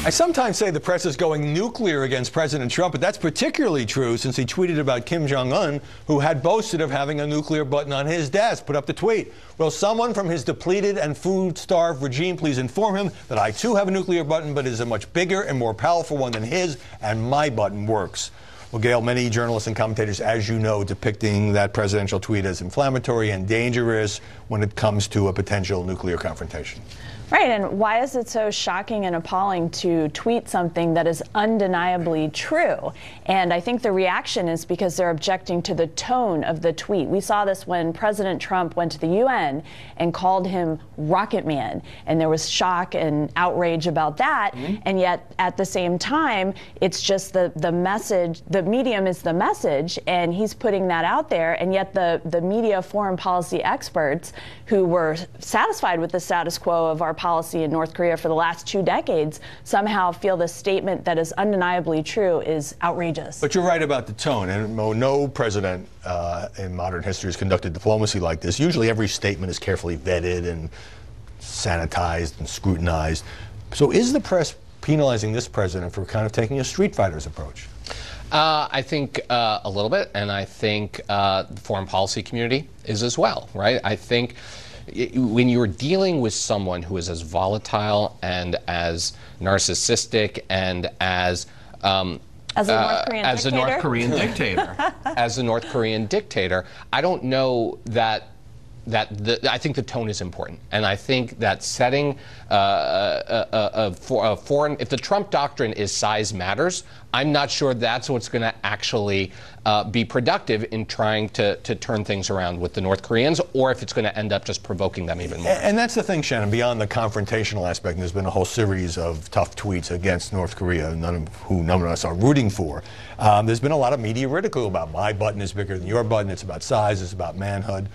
I sometimes say the press is going nuclear against President Trump, but that's particularly true since he tweeted about Kim Jong-un, who had boasted of having a nuclear button on his desk. Put up the tweet. Will someone from his depleted and food-starved regime please inform him that I too have a nuclear button, but it is a much bigger and more powerful one than his, and my button works. Well, Gail, many journalists and commentators, as you know, depicting that presidential tweet as inflammatory and dangerous when it comes to a potential nuclear confrontation. Right, and why is it so shocking and appalling to tweet something that is undeniably true? And I think the reaction is because they're objecting to the tone of the tweet. We saw this when President Trump went to the UN and called him Rocket Man, and there was shock and outrage about that. And yet, at the same time, it's just the message, the medium is the message, and he's putting that out there. And yet the media foreign policy experts who were satisfied with the status quo of our policy in North Korea for the last 2 decades somehow feel the statement that is undeniably true is outrageous. But you're right about the tone, and no president in modern history has conducted diplomacy like this. Usually every statement is carefully vetted and sanitized and scrutinized. So is the press penalizing this president for kind of taking a Street Fighter's approach? I think a little bit, and I think the foreign policy community is as well, right? I think when you're dealing with someone who is as volatile and as narcissistic and as a North Korean dictator, I don't know that I think the tone is important, and I think that setting a foreign, if the Trump doctrine is size matters, I'm not sure that's what's going to actually be productive in trying to turn things around with the North Koreans, or if it's going to end up just provoking them even more. And that's the thing, Shannon, beyond the confrontational aspect, there's been a whole series of tough tweets against North Korea, none of us are rooting for. There's been a lot of media ridicule about my button is bigger than your button, it's about size, it's about manhood.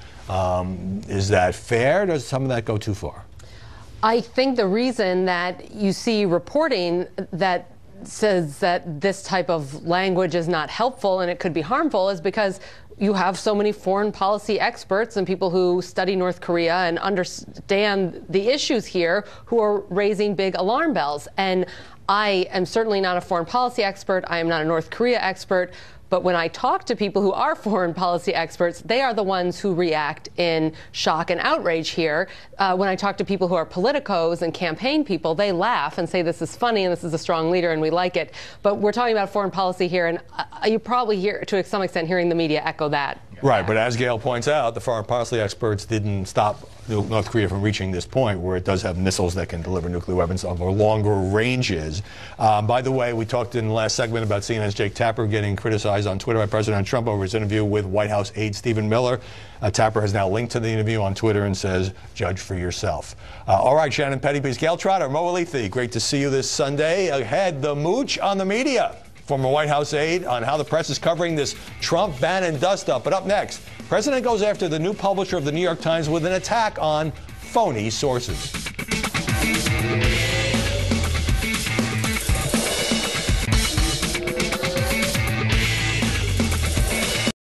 Is that fair? Does some of that go too far? I think the reason that you see reporting that says that this type of language is not helpful and it could be harmful is because you have so many foreign policy experts and people who study North Korea and understand the issues here who are raising big alarm bells. And I am certainly not a foreign policy expert. I am not a North Korea expert. But when I talk to people who are foreign policy experts, they are the ones who react in shock and outrage here. When I talk to people who are politicos and campaign people, they laugh and say this is funny and this is a strong leader and we like it. But we're talking about foreign policy here, and you probably hear, to some extent, hearing the media echo that. Right, but as Gail points out, the foreign policy experts didn't stop North Korea from reaching this point where it does have missiles that can deliver nuclear weapons of longer ranges. By the way, we talked in the last segment about CNN's Jake Tapper getting criticized on Twitter by President Trump over his interview with White House aide Stephen Miller. Tapper has now linked to the interview on Twitter and says, judge for yourself. All right, Shannon Pettypiece, Gail Trotter, Mo Alithi, great to see you this Sunday. Ahead, the mooch on the media. Former White House aide on how the press is covering this Trump ban and dust-up. But up next, President goes after the new publisher of the New York Times with an attack on phony sources.